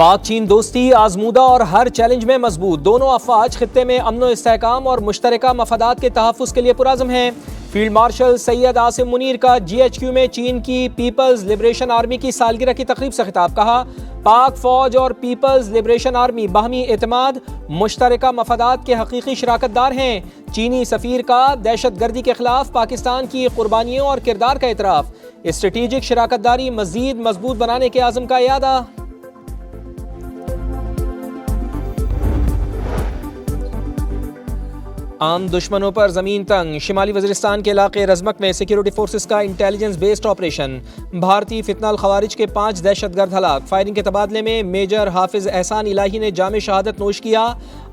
पाक चीन दोस्ती आजमूदा और हर चैलेंज में मजबूत। दोनों अफवाज खित्ते में अमन व इस्तेहकाम और मुश्तरका मफादात के तहफ़्फ़ुज़ के लिए पुरअज़्म हैं। फील्ड मार्शल सैयद आसिम मुनीर का GHQ में चीन की पीपल्स लिबरेशन आर्मी की सालगिरह की तकरीब से खिताब। कहा, पाक फौज और पीपल्स लिबरेशन आर्मी बाहमी एतमाद मुश्तरका मफादात के हकीकी शराकतदार हैं। चीनी सफ़ीर का दहशत गर्दी के खिलाफ पाकिस्तान की कुर्बानियों और किरदार का एतराफ़। स्ट्रेटेजिक शराकतदारी मज़ीद मजबूत बनाने के आज़म का यादा। आम दुश्मनों पर ज़मीन तंग। शिमाली वज़ीरिस्तान के इलाके रज़मक में सिक्योरिटी फोर्सेस का इंटेलिजेंस बेस्ड ऑपरेशन। भारतीय फितनाल खवारिज के 5 दहशतगर्द हलाक। फायरिंग के तबादले में मेजर हाफिज एहसान इलाही ने जामे शहादत नोश किया।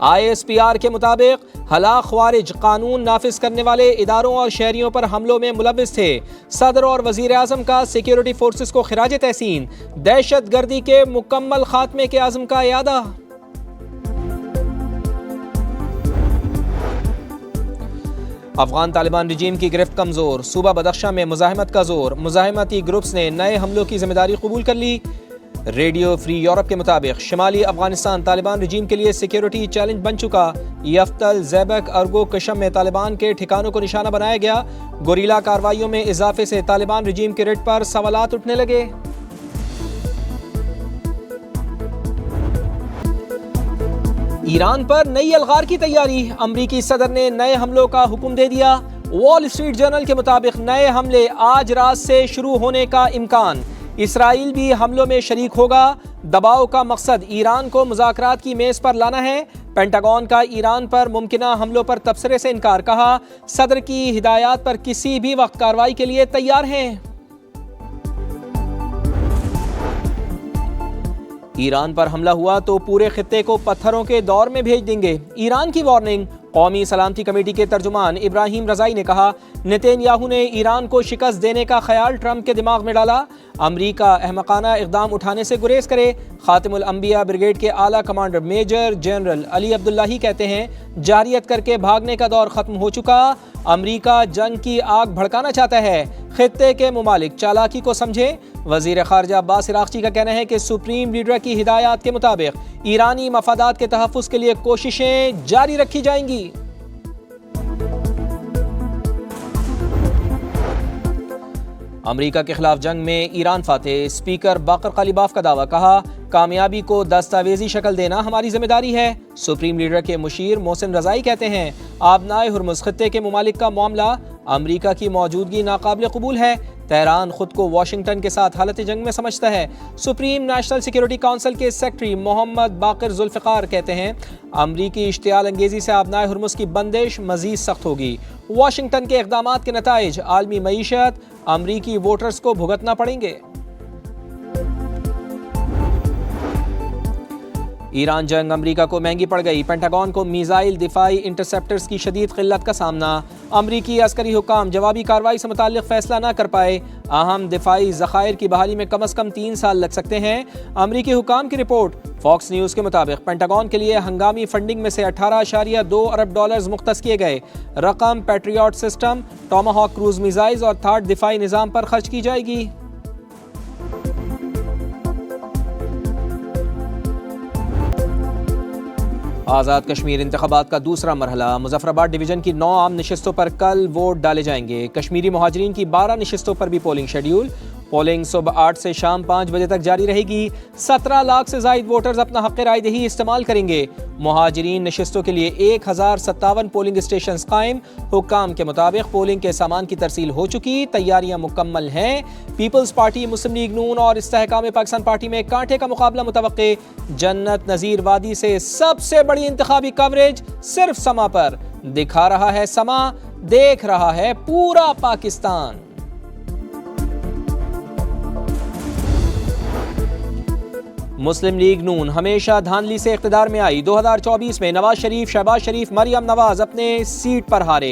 ISPR के मुताबिक हलाक खवारिज कानून नाफिज करने वाले इदारों और शहरियों पर हमलों में मुलव्विस थे। सदर और वज़ीर आज़म का सिक्योरिटी फोर्सेस को खिराज तहसीन। दहशत गर्दी के मुकम्मल खात्मे के आज़म का यादा। अफगान तालिबान रिजीम की गिरफ्त कमज़ोर। सूबा बदख्शां में मुज़ाहिमत का जोर। मुज़ाहिमती ग्रुप्स ने नए हमलों की जिम्मेदारी कबूल कर ली। रेडियो फ्री यूरोप के मुताबिक शिमाली अफगानिस्तान तालिबान रिजीम के लिए सिक्योरिटी चैलेंज बन चुका। यफ्तल ज़ैबक अर्गो कशम में तालिबान के ठिकानों को निशाना बनाया गया। गोरीला कार्रवाइयों में इजाफे से तालिबान रिजीम के रेट पर सवालात उठने लगे। ईरान पर नई अलगार की तैयारी। अमरीकी सदर ने नए हमलों का हुक्म दे दिया। वॉल स्ट्रीट जर्नल के मुताबिक नए हमले आज रात से शुरू होने का इम्कान। इसराइल भी हमलों में शरीक होगा। दबाव का मकसद ईरान को मुज़ाकरात की मेज पर लाना है। पेंटागन का ईरान पर मुमकिना हमलों पर तबसरे से इनकार। कहा, सदर की हिदायत पर किसी भी वक्त कार्रवाई के लिए तैयार हैं। ईरान पर हमला हुआ तो पूरे खित्ते को पत्थरों के दौर में भेज देंगे। ईरान की वार्निंग। कौमी सलामती कमेटी के तर्जुमान इब्राहिम रज़ाई ने कहा, नेतन्याहू ने ईरान को शिकस्त देने का ख्याल ट्रंप के दिमाग में डाला। अमरीका अहमकाना इक़दाम उठाने से गुरेज करे। खातिमुल अंबिया ब्रिगेड के आला commander major general Ali Abdullahi कहते हैं, जारियत करके भागने का दौर ख़त्म हो चुका। अमरीका जंग की आग भड़काना चाहता है। खित्ते के मुमालिक चालाकी को समझे। वज़ीर ख़ारजा अब्बास इराक़ची का कहना है कि सुप्रीम लीडर की हिदायत के मुताबिक ईरानी मफादात के तहफ़्फ़ुज़ के लिए कोशिशें जारी रखी जाएंगी। अमरीका के खिलाफ जंग में ईरान फातेह। स्पीकर बाकर कालिबाफ का दावा। कहा, कामयाबी को दस्तावेजी शक्ल देना हमारी जिम्मेदारी है। सुप्रीम लीडर के मुशीर मोहसिन रज़ाई कहते हैं, आबनाए हुर्मुज़ खित्ते के मुमालिक का मामला अमरीका की मौजूदगी नाकाबिल कबूल है। तेहरान खुद को वाशिंगटन के साथ हालत जंग में समझता है। सुप्रीम नेशनल सिक्योरिटी काउंसिल के सेक्रेटरी मोहम्मद बाकिर जुल्फ़िकार कहते हैं, अमरीकी इश्तियाल अंगेजी से आबनाए हुर्मुज़ की बंदिश मज़ीद सख्त होगी। वाशिंगटन के इक़दामात के नताइज आलमी मईशत अमरीकी वोटर्स को भुगतना पड़ेंगे। ईरान जंग अमरीका को महंगी पड़ गई। पेंटागन को मिसाइल दिफाई इंटरसेप्टर्स की शदीद किल्लत का सामना। अमरीकी अस्करी हुकाम जवाबी कार्रवाई से मुताल्लिक फैसला न कर पाए। अहम दिफाई ज़खायर की बहाली में कम अज़ कम 3 साल लग सकते हैं। अमरीकी हुकाम की रिपोर्ट। फॉक्स न्यूज़ के मुताबिक पेंटागन के लिए हंगामी फंडिंग में से 18.2 अरब डॉलर्स मुख्तस किए गए। रकम patriot system, Tomahawk cruise missiles और थार्ड दिफाई निज़ाम पर खर्च की जाएगी। आज़ाद कश्मीर इंतखाबात का दूसरा मरहला। मुजफ्फराबाद डिवीज़न की 9 आम नशिस्तों पर कल वोट डाले जाएंगे। कश्मीरी मुहाजिरीन की 12 नशिस्तों पर भी पोलिंग शेड्यूल। पोलिंग सुबह 8 से शाम 5 बजे तक जारी रहेगी। 17 लाख से ज़ायद वोटर्स अपना हक़ राय दही इस्तेमाल करेंगे। मुहाजिरीन नशिस्तों के लिए 1057 पोलिंग स्टेशन कायम। हुक्काम के मुताबिक पोलिंग के सामान की तरसील हो चुकी, तैयारियां मुकम्मल हैं। पीपल्स पार्टी, मुस्लिम लीग नून और इस्तेहकाम पाकिस्तान पार्टी में कांटे का मुकाबला मुतवक्के। जन्नत नज़ीर वादी से सबसे बड़ी इंतखाबी कवरेज सिर्फ समा पर। दिखा रहा है समा, देख रहा है पूरा पाकिस्तान। मुस्लिम लीग नून हमेशा धांधली से इख्तिदार में आई। 2024 में नवाज शरीफ, शहबाज शरीफ, मरियम नवाज अपने सीट पर हारे।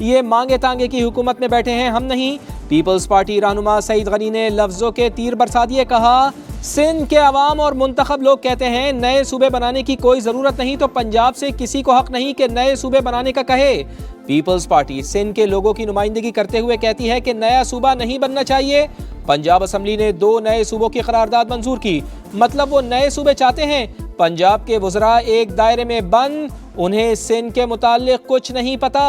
ये मांगे तांगे की हुकूमत में बैठे हैं, हम नहीं। पीपल्स पार्टी रहनुमा सईद गनी ने लफ्जों के तीर बरसा दिए। कहा, सिंध के अवाम और मुंतखब लोग कहते हैं नए सूबे बनाने की कोई ज़रूरत नहीं, तो पंजाब से किसी को हक नहीं कि नए सूबे बनाने का कहे। पीपल्स पार्टी सिंध के लोगों की नुमाइंदगी करते हुए कहती है कि नया सूबा नहीं बनना चाहिए। पंजाब असम्बली ने 2 नए सूबों की करारदाद मंजूर की। मतलब वो नए सूबे चाहते हैं। पंजाब के वज़रा एक दायरे में बंद, उन्हें सिंध के मुताल्लिक कुछ नहीं पता।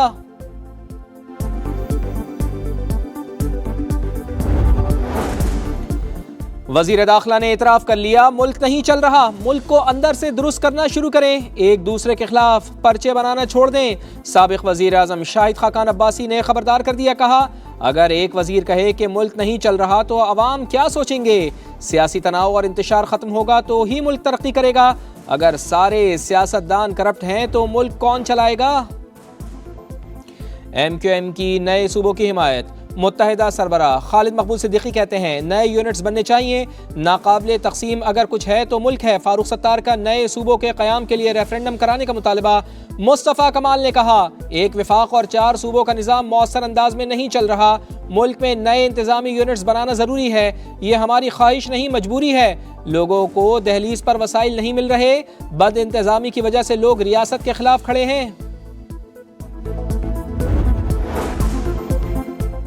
वजीर दाखिला ने इतराफ कर लिया, मुल्क नहीं चल रहा, मुल्क को अंदर से दुरुस्त करना शुरू करें, एक दूसरे के खिलाफ पर्चे बनाना छोड़ दें। साबिक वजीर आजम शाहिद खाकान अब्बासी ने खबरदार कर दिया, कहा अगर एक वजीर कहे कि मुल्क नहीं चल रहा तो अवाम क्या सोचेंगे। सियासी तनाव और इंतशार खत्म होगा तो ही मुल्क तरक्की करेगा। अगर सारे सियासतदान करप्ट हैं तो मुल्क कौन चलाएगा। MQM की नए सूबों की हिमायत। मुत्तहिदा सरबराह खालिद मकबूल सिद्दीकी कहते हैं नए यूनिट्स बनने चाहिए, नाकाबिले तकसीम अगर कुछ है तो मुल्क है। फारूक सत्तार का नए सूबों के क़याम के लिए रेफरेंडम कराने का मुतालबा। मुस्तफ़ा कमाल ने कहा एक विफाक और 4 सूबों का निज़ाम मौसर अंदाज में नहीं चल रहा, मुल्क में नए इंतज़ामी यूनिट्स बनाना ज़रूरी है, ये हमारी ख्वाहिश नहीं मजबूरी है। लोगों को दहलीज पर वसाइल नहीं मिल रहे, बद इंतज़ामी की वजह से लोग रियासत के खिलाफ खड़े हैं।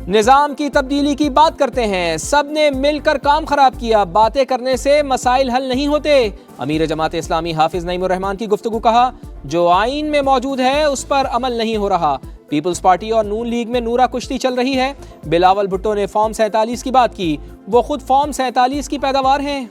निज़ाम की तब्दीली की बात करते हैं, सब ने मिलकर काम खराब किया, बातें करने से मसाइल हल नहीं होते। अमीर जमात इस्लामी हाफिज नईमुर रहमान की गुफ्तगू। कहा जो आइन में मौजूद है उस पर अमल नहीं हो रहा। पीपल्स पार्टी और नून लीग में नूरा कुश्ती चल रही है। बिलावल भुट्टो ने फॉर्म 47 की बात की, वो खुद फॉर्म 47 की पैदावार हैं।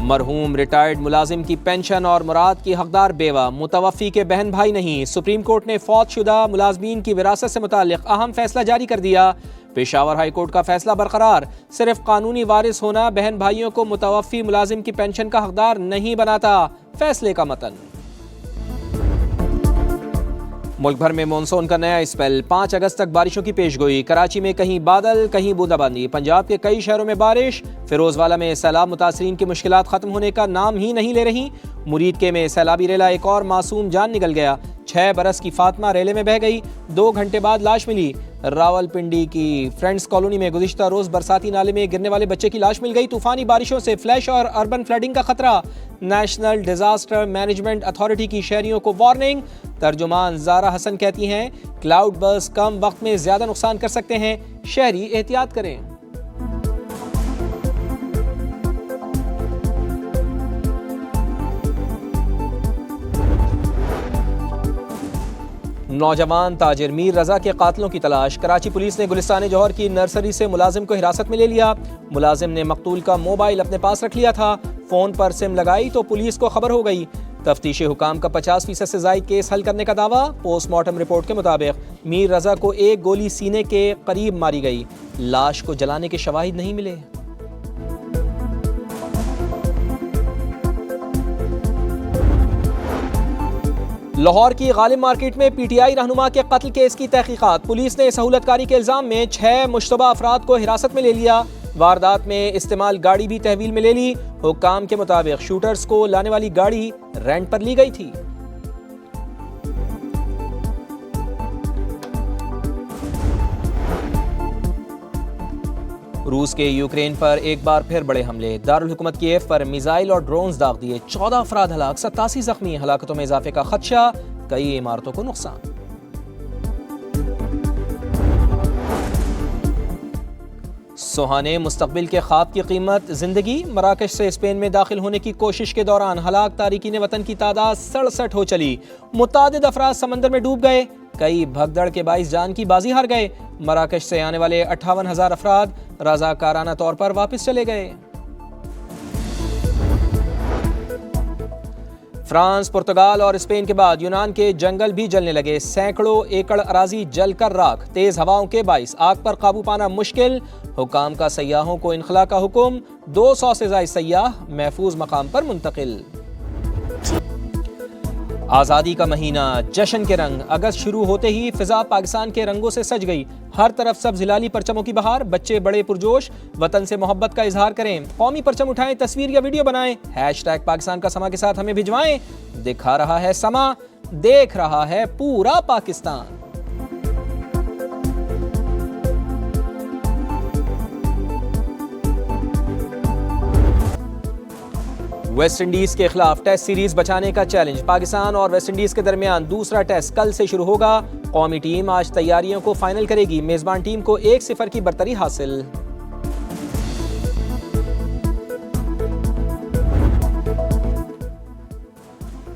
मरहूम रिटायर्ड मुलाजिम की पेंशन और मुराद की हकदार बेवा, मुतवफ़ी के बहन भाई नहीं। सुप्रीम कोर्ट ने फौत शुदा मुलाजमीन की विरासत से मुताल्लिक अहम फैसला जारी कर दिया। पेशावर हाई कोर्ट का फैसला बरकरार, सिर्फ कानूनी वारिस होना बहन भाइयों को मुतवफ़ी मुलाजिम की पेंशन का हकदार नहीं बनाता। फैसले का मतन। मुल्क भर में मानसून का नया स्पेल, 5 अगस्त तक बारिशों की पेशगोई। कराची में कहीं बादल कहीं बूंदाबांदी। पंजाब के कई शहरों में बारिश। फिरोजवाला में सैलाब मुतासरीन की मुश्किलात खत्म होने का नाम ही नहीं ले रही। मुरीद के में सैलाबी रेला एक और मासूम जान निकल गया। 6 बरस की फातिमा रेले में बह गई, 2 घंटे बाद लाश मिली। रावलपिंडी की फ्रेंड्स कॉलोनी में गुज़िश्ता रोज बरसाती नाले में गिरने वाले बच्चे की लाश मिल गई। तूफानी बारिशों से फ्लैश और अर्बन फ्लडिंग का खतरा। नेशनल डिजास्टर मैनेजमेंट अथॉरिटी की शहरियों को वार्निंग। तर्जुमान ज़ारा हसन कहती हैं क्लाउड बर्स्ट कम वक्त में ज्यादा नुकसान कर सकते हैं, शहरी एहतियात करें। नौजवान ताजिर मीर रजा के कातलों की तलाश। कराची पुलिस ने गुलिस्तान जौहर की नर्सरी से मुलाजिम को हिरासत में ले लिया। मुलाजिम ने मकतूल का मोबाइल अपने पास रख लिया था। फोन पर सिम लगाई तो पुलिस को खबर हो गई। तफ्तीशी हुकाम का 50% से ज़ायद केस हल करने का दावा। पोस्टमार्टम रिपोर्ट के मुताबिक मीर रजा को एक गोली सीने के करीब मारी गई। लाश को जलाने के शवाहिद नहीं मिले। लाहौर की गालिब मार्केट में PTI रहनुमा के कत्ल केस की तहकीकात। पुलिस ने सहूलतकारी के इल्जाम में 6 मुश्तबा अफराद को हिरासत में ले लिया। वारदात में इस्तेमाल गाड़ी भी तहवील में ले ली। हुक्काम के मुताबिक शूटर्स को लाने वाली गाड़ी रेंट पर ली गई थी। रूस के यूक्रेन पर एक बार फिर बड़े हमले। दारुल हुकूमत कीव पर मिसाइल और ड्रोन्स दाग दिए। 14 अफराद हलाक, 87 जख्मी। हलाकतों में इजाफे का खदशा, कई इमारतों को नुकसान। सुहाने मुस्तकबिल के ख्वाब की कीमत जिंदगी। मराकश से स्पेन में दाखिल होने की कोशिश के दौरान हलाक तारिकीन वतन की तादाद 67 हो चली। मुतादिद अफराद समंदर में डूब गए, कई भगदड़ के बाइस जान की बाजी हार गए। मराकश से आने वाले 58,000 अफराद रजाकाराना तौर पर वापस चले गए। फ्रांस, पुर्तगाल और स्पेन के बाद यूनान के जंगल भी जलने लगे। सैकड़ों एकड़ अराजी जलकर राख। तेज हवाओं के बाइस आग पर काबू पाना मुश्किल। हुकाम का सयाहों को इनखला का हुक्म। 200 से ज्यादा सयाह महफूज मकाम पर मुंतकिल। आज़ादी का महीना, जश्न के रंग। अगस्त शुरू होते ही फिजा पाकिस्तान के रंगों से सज गई। हर तरफ सब्ज़ हिलाली परचमों की बहार। बच्चे बड़े पुरजोश वतन से मोहब्बत का इजहार करें। कौमी परचम उठाएं, तस्वीर या वीडियो बनाएं। हैशटैग पाकिस्तान का समा के साथ हमें भिजवाएं। दिखा रहा है समा, देख रहा है पूरा पाकिस्तान। वेस्ट इंडीज के खिलाफ टेस्ट सीरीज बचाने का चैलेंज। पाकिस्तान और वेस्ट इंडीज के दरमियान दूसरा टेस्ट कल से शुरू होगा। कौमी टीम आज तैयारियों को फाइनल करेगी। मेजबान टीम को 1-0 की बरतरी हासिल।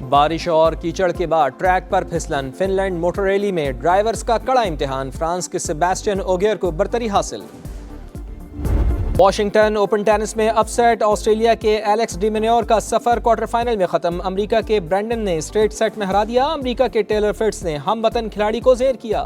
बारिश और कीचड़ के बाद ट्रैक पर फिसलन। फिनलैंड मोटर रैली में ड्राइवर्स का कड़ा इम्तिहान। फ्रांस के सेबेस्टियन ओगियर को बरतरी हासिल। वॉशिंगटन ओपन टेनिस में अपसेट। ऑस्ट्रेलिया के एलेक्स डिमिन्योर का सफर क्वार्टर फाइनल में खत्म। अमेरिका के ब्रैंडन ने स्ट्रेट सेट में हरा दिया। अमेरिका के टेलर फिट्स ने हम वतन खिलाड़ी को जेर किया।